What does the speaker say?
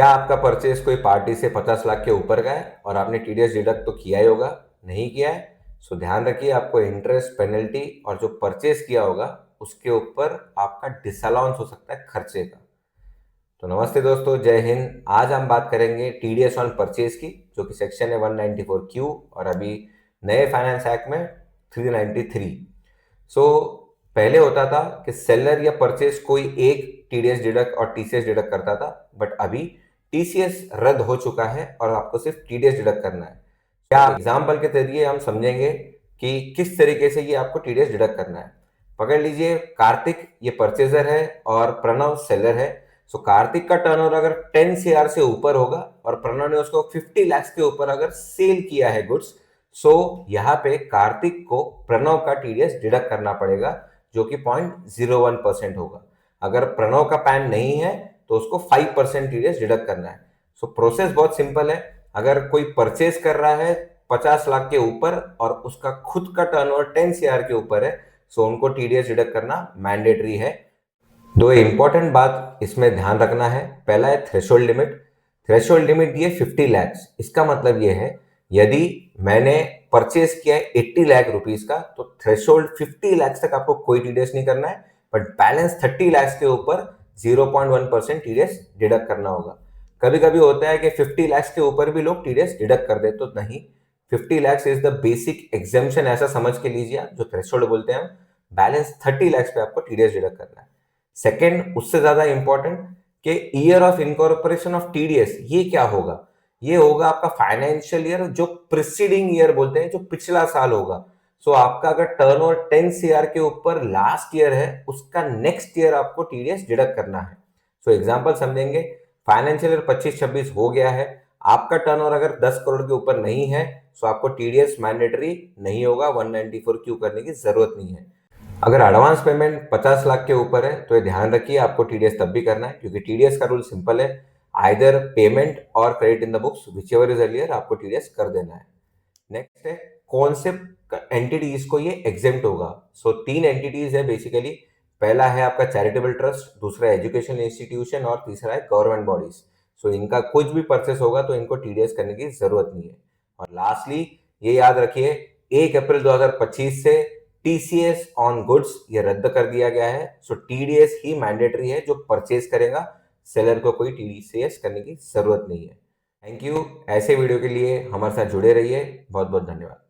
क्या आपका परचेस कोई पार्टी से 50 लाख के ऊपर का है और आपने टीडीएस डिडक्ट तो किया ही होगा? नहीं किया है? सो ध्यान रखिए, आपको इंटरेस्ट, पेनल्टी और जो परचेस किया होगा उसके ऊपर आपका डिसअलाउंस हो सकता है खर्चे का। तो नमस्ते दोस्तों, जय हिंद। आज हम बात करेंगे टीडीएस ऑन परचेज की, जो कि सेक्शन है 194 क्यू और अभी नए फाइनेंस एक्ट में 393। सो पहले होता था कि सेलर या परचेस कोई एक टीडीएस डिडक्ट और टीसीएस डिडक्ट करता था, बट अभी टीसीएस रद्द हो चुका है और आपको सिर्फ टीडीएस डिडक्ट करना है। क्या एग्जाम्पल के जरिए हम समझेंगे कि किस तरीके से ये आपको टीडीएस डिडक्ट करना है। पकड़ लीजिए, कार्तिक ये परचेजर है और प्रणव सेलर है। सो कार्तिक का टर्नओवर अगर 10 सीआर से ऊपर होगा और प्रणव ने उसको 50 लाख के ऊपर अगर सेल किया है गुड्स, सो यहाँ पे कार्तिक को प्रणव का टीडीएस डिडक्ट करना पड़ेगा, जो कि 0.01% होगा। अगर प्रणव का पैन नहीं है तो उसको 5% टीडीएस डिडक्ट करना है। सो प्रोसेस बहुत सिंपल है। अगर कोई परचेज कर रहा है 50 लाख के ऊपर और उसका खुद का टर्नओवर 10 सीआर के ऊपर है, सो उनको टीडीएस डिडक्ट करना मैंडेटरी है। दो इंपॉर्टेंट बात इसमें ध्यान रखना है। पहला है थ्रेशोल्ड लिमिट। थ्रेशोल्ड लिमिट ये 50 लाख। इसका मतलब ये है, यदि मैंने परचेज किया है 80 लाख रुपीस का, तो थ्रेशोल्ड 50 लाख तक आपको कोई टीडीएस नहीं करना है, बट बैलेंस 30 लाख के ऊपर 0.1% टीडीएस डिडक्ट करना होगा। कभी कभी होता है कि 50 लाख के ऊपर भी लोग टीडीएस डिडक्ट कर दे, तो नहीं, 50 lakh is the basic exemption, ऐसा समझ के लीजिए आप, जो थ्रेशोल्ड बोलते हैं हम। बैलेंस 30 लाख पे आपको टीडीएस डिडक्ट करना है। सेकेंड, उससे ज्यादा इंपॉर्टेंट, कि year of incorporation of TDS ये क्या होगा? ये होगा आपका फाइनेंशियल ईयर, जो प्रिसीडिंग ईयर बोलते हैं, जो पिछला साल होगा। सो आपका अगर टर्नओवर 10 सीआर के ऊपर लास्ट ईयर है, उसका नेक्स्ट ईयर आपको टीडीएस डिडक्ट करना है। सो एग्जांपल समझेंगे। फाइनेंशियल ईयर 25-26 हो गया है, आपका टर्नओवर अगर 10 करोड़ के ऊपर नहीं है, सो आपको टीडीएस मैंडेटरी नहीं होगा, 194 क्यू करने की जरूरत नहीं है। अगर एडवांस पेमेंट 50 लाख के ऊपर है तो ये ध्यान रखिए, आपको टीडीएस तब भी करना है, क्योंकि टीडीएस का रूल सिंपल है, आइदर पेमेंट और credit in the books, which ever is earlier, आपको टीडीएस कर देना है। नेक्स्ट है कौन से एंटिटीज को ये एग्जेम्प्ट होगा। सो तीन एंटिटीज है बेसिकली। पहला है आपका चैरिटेबल ट्रस्ट, दूसरा एजुकेशनल इंस्टीट्यूशन और तीसरा है गवर्नमेंट बॉडीज। सो इनका कुछ भी परचेस होगा तो इनको टीडीएस करने की जरूरत नहीं है। और लास्टली ये याद रखिए, 1 अप्रैल 2025 से टीसीएस ऑन गुड्स ये रद्द कर दिया गया है। सो टीडीएस ही मैंडेटरी है, जो परचेज करेगा, सेलर को कोई टीडीएस करने की जरूरत नहीं है। Thank you. ऐसे वीडियो के लिए हमारे साथ जुड़े रहिए। बहुत बहुत धन्यवाद।